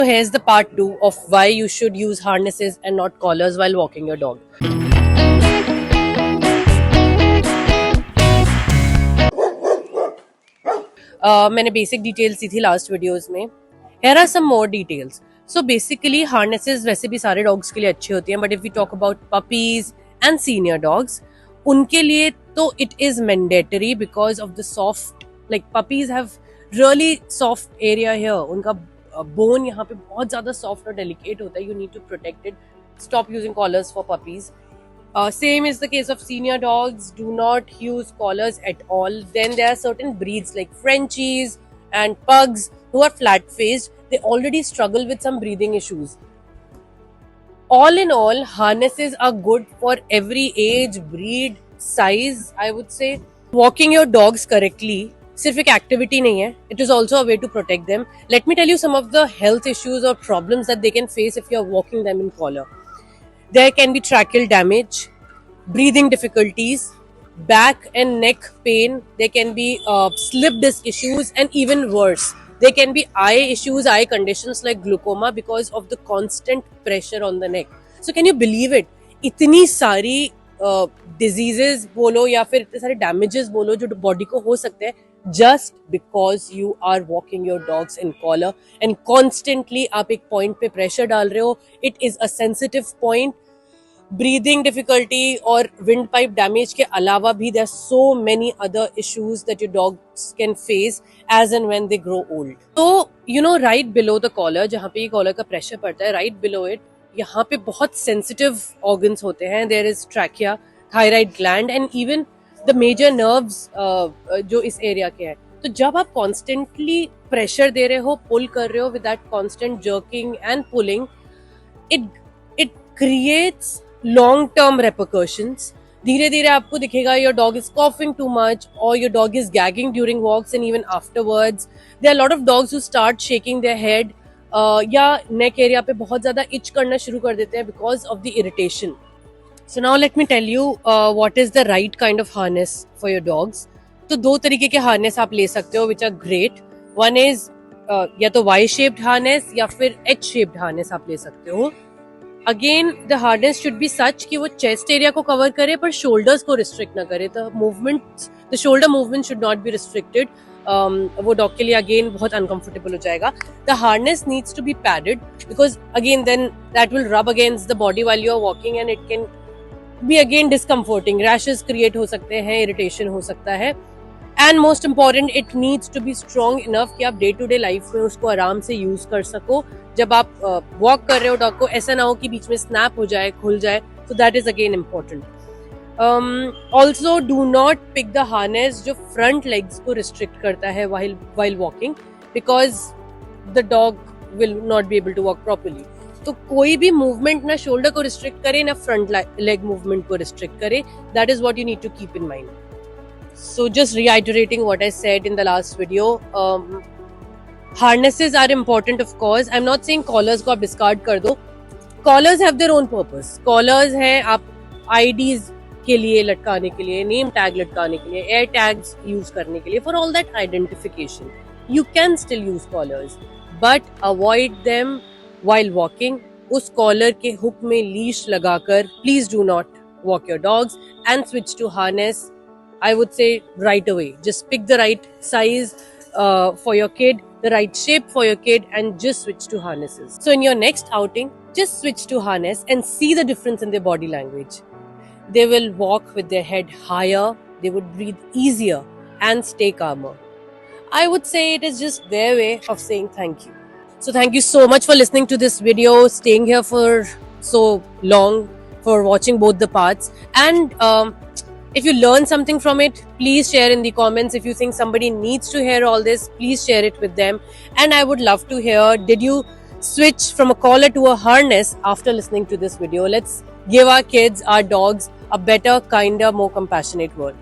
So here's the part 2 of why you should use harnesses and not collars while walking your dog. मैंने basic details दी थी last videos में. Here are some more details. So basically harnesses वैसे भी सारे dogs के लिए अच्छी होती हैं, but if we talk about puppies and senior dogs, उनके लिए तो it is mandatory because of the soft, like puppies have really soft area here. उनका बोन यहाँ पे बहुत ज्यादा सॉफ्ट और डेलिकेट होता है. You need to protect it. Stop using collars for puppies. Same is the case of senior dogs. Do not use collars at all. Then there are certain breeds like Frenchies and pugs who are flat-faced. They already struggle with some breathing issues. All in all, harnesses are good for every age, breed, size, I would say. Walking your dogs correctly सिर्फ एक activity नहीं है. It is also a way to protect them. Let me tell you some of the health issues or problems that they can face if you are walking them in collar. There can be tracheal damage, breathing difficulties, back and neck pain. There can be slip disc issues, and even worse, there can be eye issues, eye conditions like glaucoma because of the constant pressure on the neck. So can you believe it? इतनी सारी diseases बोलो या फिर इतने सारे damages बोलो जो body को हो सकते हैं just because you are walking your dogs in collar and constantly आप एक point पे pressure डाल रहे हो. It is a sensitive point. Breathing difficulty और windpipe damage के अलावा भी there are so many other issues that your dogs can face as and when they grow old. So you know, right below the collar, जहाँ पे ये collar का pressure पड़ता है, right below it, यहाँ पे बहुत sensitive organs होते हैं. There is trachea, thyroid gland and even the major nerves जो इस area के हैं. तो जब आप constantly pressure दे रहे हो, pull कर रहे हो with that constant jerking and pulling, it creates long-term repercussions. धीरे धीरे आपको दिखेगा your dog is coughing too much or your dog is gagging during walks and even afterwards. There are a lot of dogs who start shaking their head या neck area पे बहुत ज़्यादा itch करना शुरू कर देते हैं because of the irritation. So now let me tell you what is the right kind of harness for your dogs. तो दो तरीके के harness आप ले सकते हो which are great. One is या तो Y-shaped harness या फिर H-shaped harness आप ले सकते हो. Again, the harness should be such कि वो chest area को cover करे पर shoulders को restrict ना करे. The shoulder movement should not be restricted. वो dog के लिए again बहुत uncomfortable हो जाएगा. The harness needs to be padded because again then that will rub against the body while you are walking and it can be again discomforting. Rashes create हो सकते हैं, irritation हो सकता है. And most important, it needs to be strong enough कि आप day to day life में उसको आराम से use कर सको. जब आप walk कर रहे हो dog को, ऐसा ना हो कि बीच में snap हो जाए, खुल जाए. So that is again important. Also, do not pick the harness जो front legs को restrict करता है while walking because the dog will not be able to walk properly. तो कोई भी movement ना shoulder को restrict करे ना front leg movement को restrict करे. That is what you need to keep in mind. So just reiterating what I said in the last video, harnesses are important of course. I'm not saying collars को आप discard कर दो. Collars have their own purpose. Collars हैं आप IDs के लिए लटकाने के लिए, name tag लटकाने के लिए, air tags use करने के लिए, for all that identification. You can still use collars, but avoid them while walking. उस collar के hook में leash लगाकर please do not walk your dogs and switch to harness. I would say right away. Just pick the right size for your kid, the right shape for your kid, and just switch to harnesses. So in your next outing, just switch to harness and see the difference in their body language. They will walk with their head higher, they would breathe easier and stay calmer. I would say it is just their way of saying thank you. So thank you so much for listening to this video, staying here for so long, for watching both the parts. And if you learn something from it, please share in the comments. If you think somebody needs to hear all this, please share it with them. And I would love to hear, did you switch from a collar to a harness after listening to this video? Let's give our kids, our dogs, a better, kinder, more compassionate world.